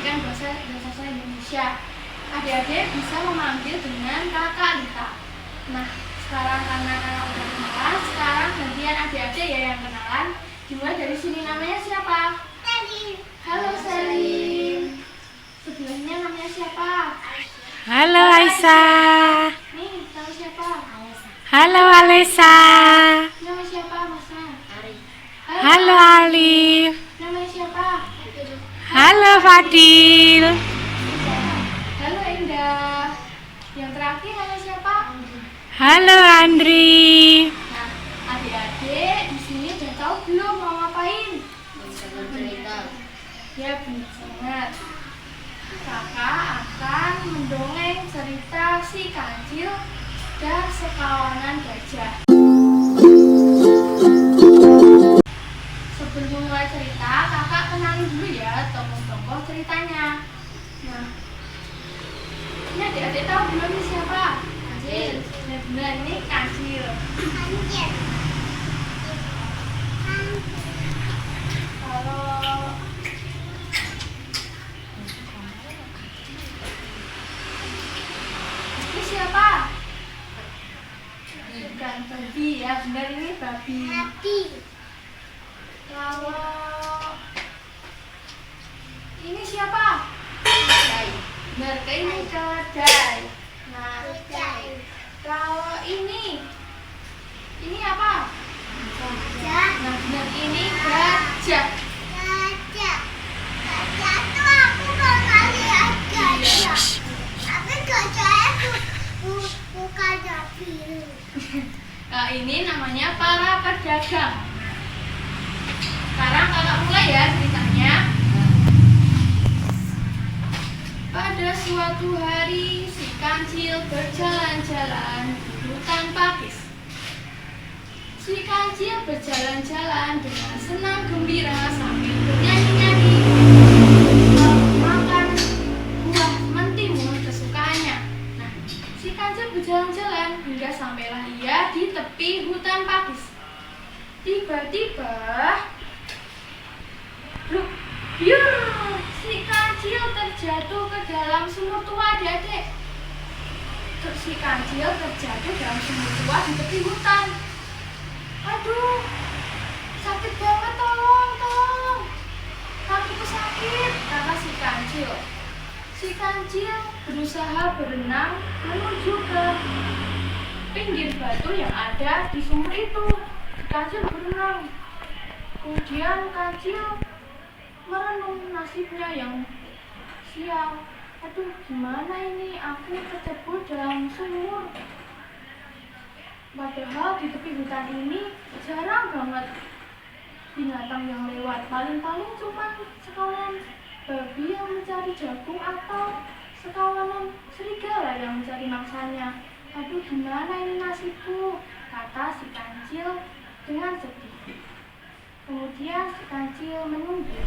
pendidikan bahasa Indonesia. Adik-adik bisa memanggil dengan Kakak Lita. Nah, sekarang karena kakak udah kenalan, sekarang gantian adik-adik ya yang kenalan. Dimulai dari sini, namanya siapa? Salim. Halo Salim. Sebelahnya namanya siapa? Halo Aisyah. Nih, nama siapa? Halo Alesa. Nama siapa, Masa? Halo Alif. Namanya siapa? Halo Fadil. Halo Indah. Yang terakhir namanya siapa? Halo Andri. Nah, adik-adik di sini udah tahu belum mau ngapain? Cerita. Ya, benar banget. Kakak akan mendongeng cerita si kancil dan sekawanan gajah. Sebelum mulai cerita, kakak kenalin dulu ya tokoh-tokoh ceritanya. Nah, ini adik-adik tahu belum ini siapa? Kancil. Benar, ini kancil. Anjir. Kalau ini siapa? Bukan babi ya, benar ini babi. Hati. Kalau ini siapa? Kedai. Benar, ini kedai. Nah, Kucai. kalau ini apa? Gajah. Nah, benar ini gajah. Gajah. Gajah tuh aku bakal lihat gajah. Tapi gajahnya tuh bukan biru. Nah, ini namanya para pedagang. Sekarang kakak mulai ya ceritanya. Pada suatu hari, si kancil berjalan-jalan di hutan pakis. Si kancil berjalan-jalan dengan senang gembira sambil bernyanyi-nyanyi, makan buah mentimun kesukaannya. Nah, si kancil berjalan-jalan hingga sampailah ia di tepi hutan pakis. Tiba-tiba, si kancil terjatuh ke dalam sumur tua, adik-adik. Si kancil terjatuh dalam sumur tua di tepi hutan. Aduh, sakit banget, tolong. Kakiku sakit, kata si kancil. Si kancil berusaha berenang menuju ke pinggir batu yang ada di sumur itu. Si kancil berenang. Kemudian kancil merenung nasibnya yang sial. Aduh, gimana ini? Aku tercebur dalam sumur. Padahal di tepi hutan ini jarang banget binatang yang lewat. Paling-paling cuma sekawanan babi yang mencari jagung atau sekawanan serigala yang mencari mangsanya. Aduh, gimana ini nasibku? Kata si kancil dengan sedih. Kemudian si kancil menunggu.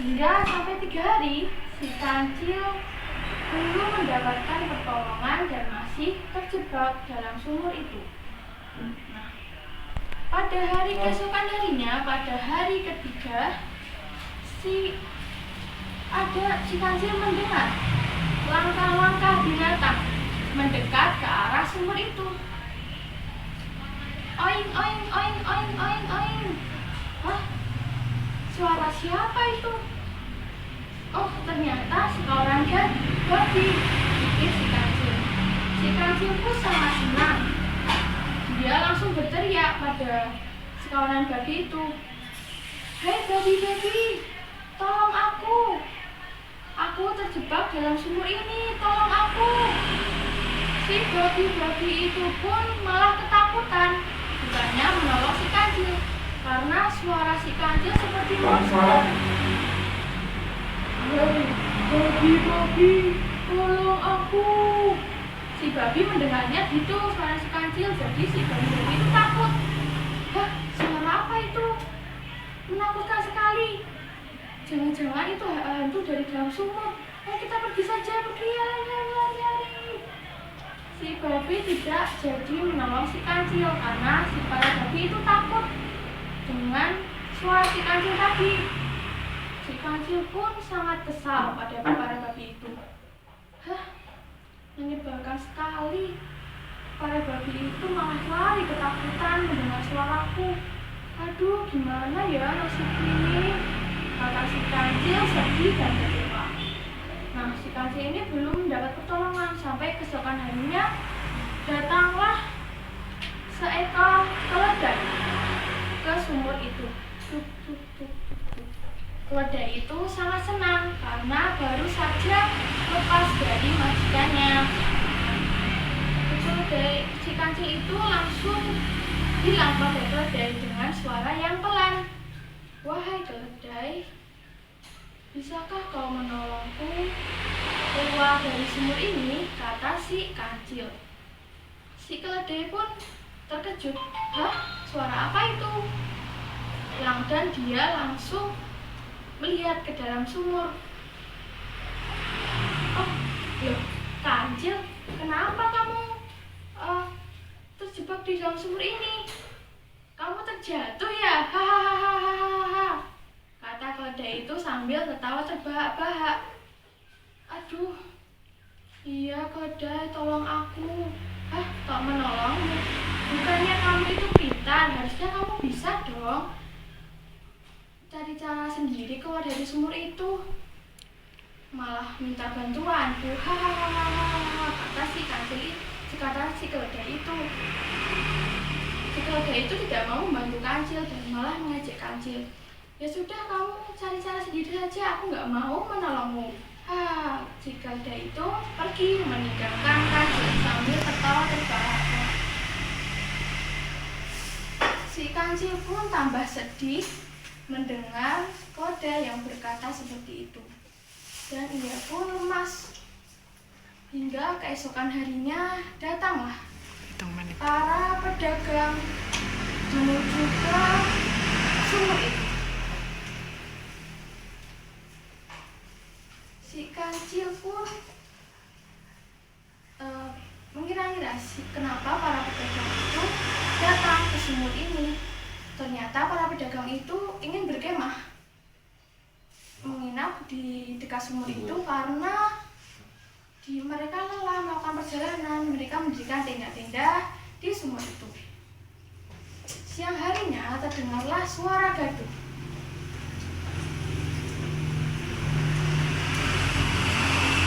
Hingga sampai 3 hari, si kancil belum mendapatkan pertolongan dan masih terjebak dalam sumur itu. Nah, pada hari keesokan harinya, pada hari ketiga, si kancil mendengar langkah-langkah binatang mendekat ke arah sumur itu. Oing, oing, oing, oing, oing, oing. Hah? Suara siapa itu? Oh, ternyata sekawanan babi, pikir si kancil. Si kancil pun sangat senang. Dia langsung berteriak pada sekawanan babi itu. Hei babi-babi, tolong aku. Aku terjebak dalam sumur ini, tolong aku. Si babi-babi itu pun malah ketakutan, bukannya menolong si kancil, karena suara si kancil seperti monster. Hei, babi-babi, tolong aku. Si babi mendengarnya gitu suara si kancil, jadi si babi-babi itu takut. Hah, suara apa itu? Menakutkan sekali. Jangan-jangan itu hantu dari dalam sumur. Ayo kita pergi saja, pergi ya, lari. Si babi tidak jadi menolong si kancil karena si para babi itu takut dengan suara si kancil tadi. Si kancil pun sangat kesal kesal pada para babi itu. Menyebalkan sekali. Para babi itu malah lari ketakutan mendengar suaraku. Aduh, gimana ya nasib ini? Kata si kancil sedih dan kecewa. Nah, si kancil ini belum mendapat pertolongan sampai keesokan harinya datanglah seekor keledai ke sumur itu. Keledai itu sangat senang karena baru saja lepas dari majikannya. Si kancil itu langsung bilang pada keledai dengan suara yang pelan, "Wahai keledai, bisakah kau menolongku keluar dari sumur ini?" kata si kancil. Si keledai pun terkejut. Suara apa itu? Dan dia langsung melihat ke dalam sumur. Oh, loh, kancil, kenapa kamu terjebak di dalam sumur ini? Kamu terjatuh ya? Hahaha, kata keledai itu sambil tertawa terbahak-bahak. Aduh, iya keledai, tolong aku. Tak menolongmu? Bukannya kamu itu pintar, harusnya kamu bisa dong cari cara sendiri keluar dari sumur itu. Malah minta bantuanku. Hahaha, kata si keledai itu. Si keledai itu tidak mau membantu kancil dan malah mengejek kancil. Ya sudah, kamu cari cara sendiri saja, aku nggak mau menolongmu. Si keledai itu pergi meninggalkan kancil sambil tertawa terbahak-bahak. Si kancil pun tambah sedih mendengar keledai yang berkata seperti itu. Dan ia pun lemas. Hingga keesokan harinya datanglah para pedagang menuju ke sumur itu. Si kancil pun mengira-ngira kenapa para pedagang itu datang ke sumur ini. Ternyata para pedagang itu ingin berkemah, menginap di dekat sumur itu karena mereka lelah melakukan perjalanan. Mereka mendirikan tenda-tenda di sumur itu. Siang harinya terdengarlah suara gaduh.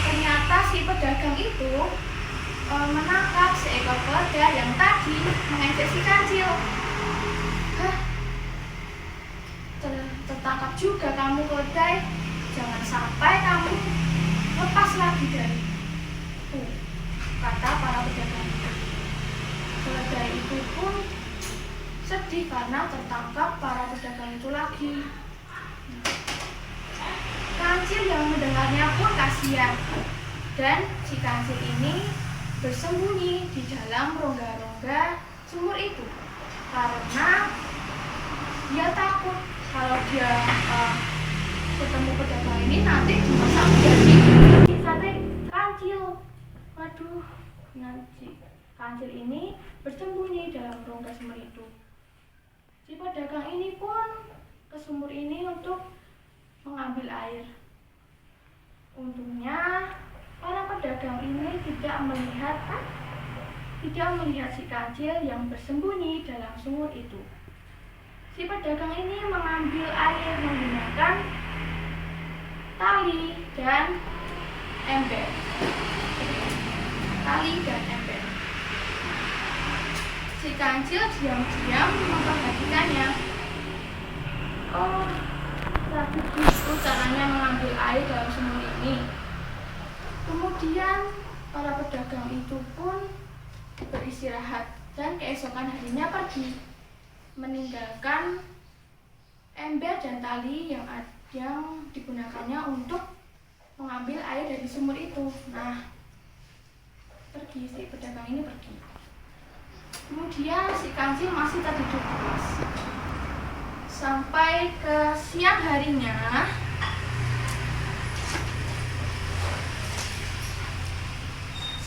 Ternyata si pedagang itu menangkap seekor keledai yang tadi mengejek si kancil. Tertangkap juga kamu keledai, jangan sampai kamu lepas lagi dariku, kata para pedagang itu. Keledai itu pun sedih karena tertangkap para pedagang itu lagi. Kancil yang mendengarnya pun kasihan, dan si kancil ini bersembunyi di dalam rongga-rongga sumur itu karena dia takut kalau dia ketemu pedagang ini nanti dimasak jadi sate kancil. Waduh, nanti kancil ini bersembunyi dalam rongga sumur itu. Si pedagang ini pun ke sumur ini untuk mengambil air. Untungnya para pedagang ini tidak melihat si kancil yang bersembunyi dalam sumur itu. Si pedagang ini mengambil air menggunakan tali dan ember. Si kancil diam-diam memperhatikannya. Oh, tapi itu caranya mengambil air dalam sumur ini. Kemudian para pedagang itu pun beristirahat dan keesokan harinya pergi, meninggalkan ember dan tali yang digunakannya untuk mengambil air dari sumur itu. Nah, si pedagang ini pergi. Kemudian si kancil masih tertidur pulas. Sampai ke siang harinya,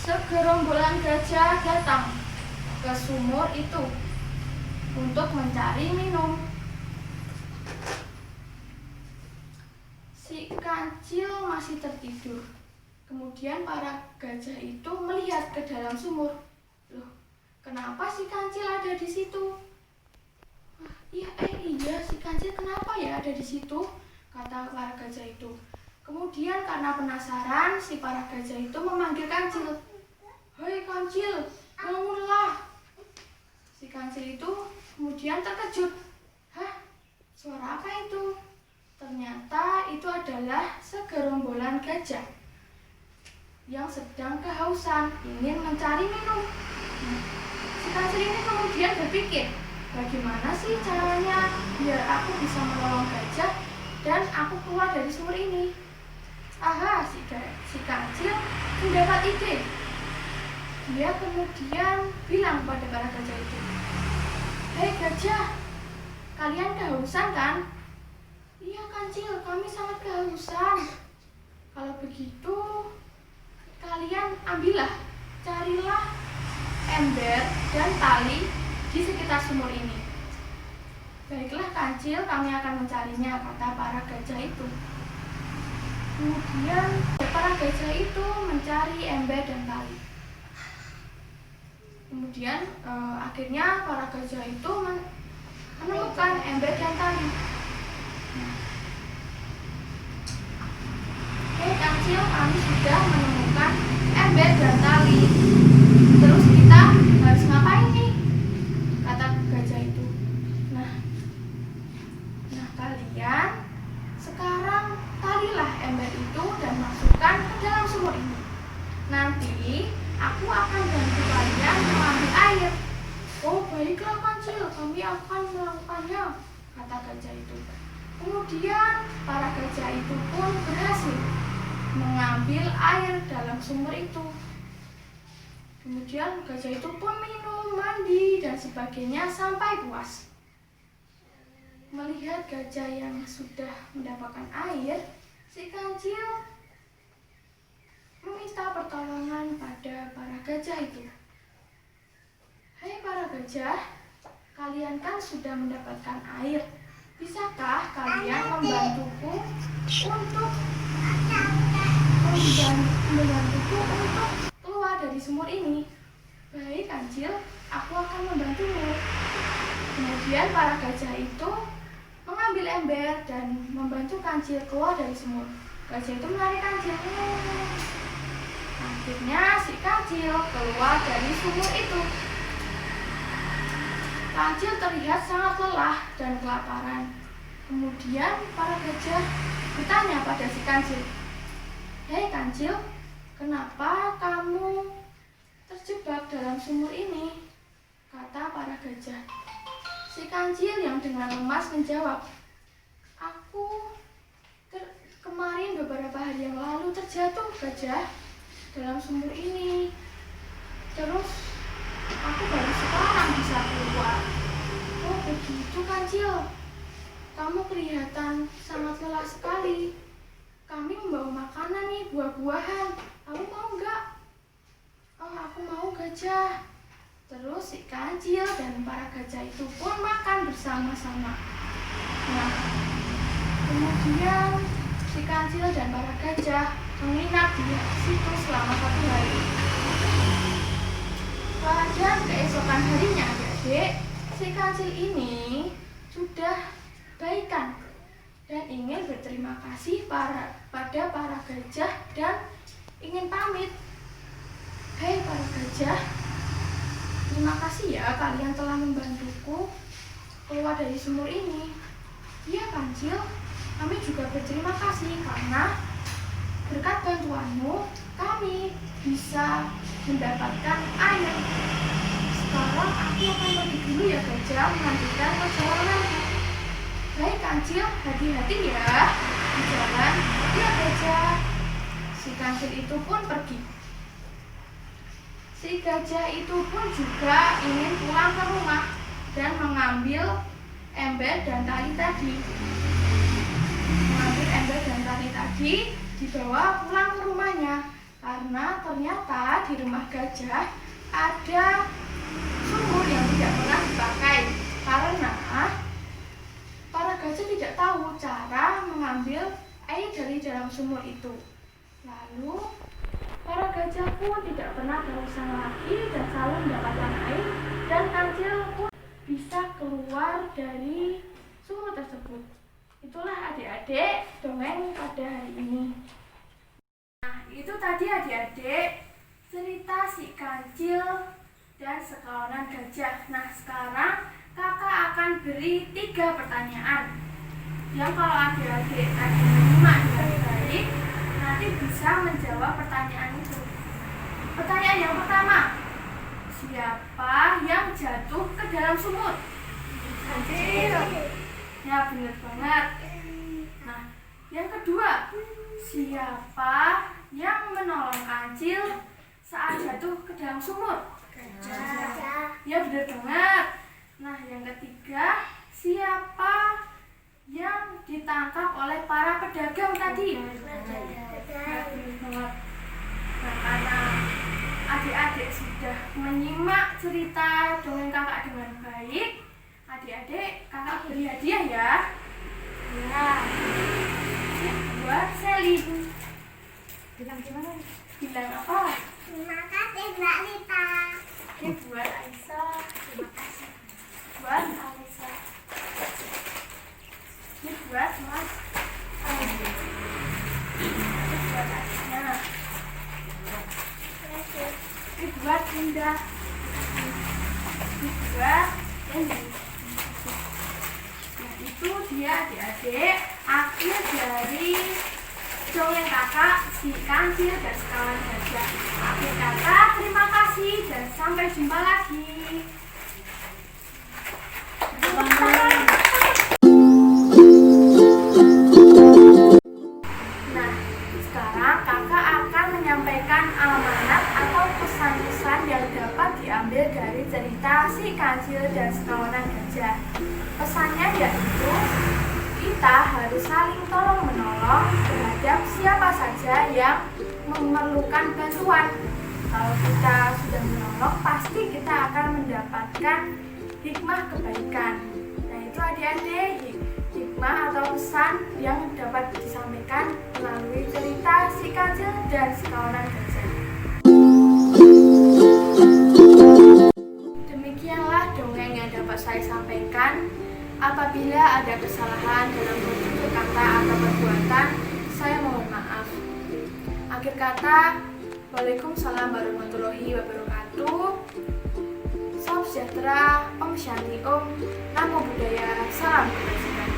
segerombolan gajah datang ke sumur itu untuk mencari minum. Si kancil kancil masih tertidur. Kemudian para gajah itu melihat ke dalam sumur. Loh, kenapa si kancil ada di situ? Iya, si kancil kenapa ya ada di situ? Kata para gajah itu. Kemudian karena penasaran, si para gajah itu memanggil kancil. Hei kancil, bangunlah. Si kancil itu kemudian terkejut. Hah? Suara apa itu? Ternyata itu adalah segerombolan gajah yang sedang kehausan, ingin mencari minum. Si kancil ini kemudian berpikir, bagaimana sih caranya biar aku bisa menolong gajah dan aku keluar dari sumur ini? Aha, si kancil mendapat ide. Dia kemudian bilang pada para gajah itu, hei gajah, kalian kehausan kan? Iya kancil, kami sangat kehausan. Kalau begitu, kalian carilah ember dan tali di sekitar sumur ini. Baiklah kancil, kami akan mencarinya, kata para gajah itu. Kemudian para gajah itu mencari ember dan tali. Kemudian akhirnya para gajah itu menemukan ember dan tali. Hei kancil, kami sudah menemukan ember dan tali. Terus kita harus ngapain nih? Kata gajah itu. Nah kalian sekarang talilah ember itu dan masukkan ke dalam sumur ini. Nanti aku akan bantu kalian mengambil air. Oh baiklah kancil, kami akan melakukannya, kata gajah itu. Kemudian para gajah itu pun berhasil mengambil air dalam sumur itu. Kemudian gajah itu pun minum, mandi, dan sebagainya sampai puas. Melihat gajah yang sudah mendapatkan air, si kancil meminta pertolongan pada para gajah itu. Hei para gajah, kalian kan sudah mendapatkan air. Bisakah kalian membantuku untuk keluar dari sumur ini? Baik kancil, aku akan membantumu. Kemudian para gajah itu mengambil ember dan membantu kancil keluar dari sumur. Gajah itu menarik kancil. Akhirnya si kancil keluar dari sumur itu. Kancil terlihat sangat lelah dan kelaparan. Kemudian para gajah bertanya pada si kancil, hei kancil, kenapa kamu terjebak dalam sumur ini? Kata para gajah. Si kancil yang dengan lemas menjawab, aku kemarin beberapa hari yang lalu terjatuh gajah dalam sumur ini. Terus aku baru sekarang bisa keluar. Oh begitu kancil, kamu kelihatan sangat lelah sekali. Kami membawa makanan nih, buah-buahan. Kamu mau nggak? Oh aku mau gajah. Terus si kancil dan para gajah itu pun makan bersama-sama. Nah, kemudian si kancil dan para gajah menginap di situ selama 1 hari. Pada keesokan harinya adik-adik, si kancil ini sudah baikan dan ingin berterima kasih pada para gajah dan ingin pamit. Hei para gajah, terima kasih ya kalian telah membantuku keluar dari sumur ini. Iya kancil, kami juga berterima kasih karena berkat bantuanmu kami bisa mendapatkan air. Sekarang aku akan pergi dulu ya gajah, melanjutkan perjalananku. Baik kancil, hati-hati ya di jalan. Iya gajah. Si kancil itu pun pergi. Si gajah itu pun juga ingin pulang ke rumah dan mengambil ember dan tali tadi. Mengambil ember dan tali tadi dibawa pulang ke rumahnya karena ternyata di rumah gajah ada sumur yang tidak pernah dipakai karena para gajah tidak tahu cara mengambil air dari dalam sumur itu. Lalu para gajah pun tidak pernah kehausan lagi dan selalu mendapatkan air, dan kancil pun bisa keluar dari sumur tersebut. Itulah adik-adik dongeng pada hari ini. Nah, itu tadi adik-adik cerita si kancil dan sekawanan gajah. Nah, sekarang kakak akan beri 3 pertanyaan yang kalau adik-adik tadi menyimak dengan baik, nanti bisa menjawab pertanyaan itu. Pertanyaan yang pertama, siapa yang jatuh ke dalam sumur? Kancil. Ya, benar banget. Nah, yang kedua, siapa yang menolong kancil saat jatuh ke dalam sumur? Gajah. Ya, benar banget. Nah, yang ketiga, siapa yang ditangkap oleh para pedagang tadi? Ya, benar banget. Nah, karena adik-adik sudah menyimak cerita dongeng kakak dengan baik, adik-adik kakak beri hadiah ya. Ya, ini buat Sally. Bilang gimana? Bilang apa? Terima kasih Mbak Lita. Ini buat Aisyah. Terima kasih. Buat Aisyah. Ini buat Mas Aldi. Ini buat Aisyah. Ini buat Indah. Ini buat Dendi. Nah, itu dia adik-adik akhir dari dongeng kakak si kancil dan sekawan gajah. Akhir kata terima kasih dan sampai jumpa lagi. Nah, sekarang kakak akan menyampaikan amanat atau pesan-pesan yang dapat diambil dari cerita si kancil dan sekawanan gajah. Pesannya yaitu kita harus saling tolong-menolong terhadap siapa saja yang memerlukan bantuan. Kalau kita sudah menolong, pasti kita akan mendapatkan hikmah kebaikan. Nah, itu adik-adik hikmah atau pesan yang dapat disampaikan melalui cerita si kancil dan sekawanan gajah. Demikianlah dongeng yang dapat saya sampaikan. Apabila ada kesalahan dalam bertutur kata atau perbuatan, saya mohon maaf. Akhir kata, Waalaikumsalam warahmatullahi wabarakatuh. Salam sejahtera, Om Shanti Om, Namo Buddhaya, Salam Kebajikan.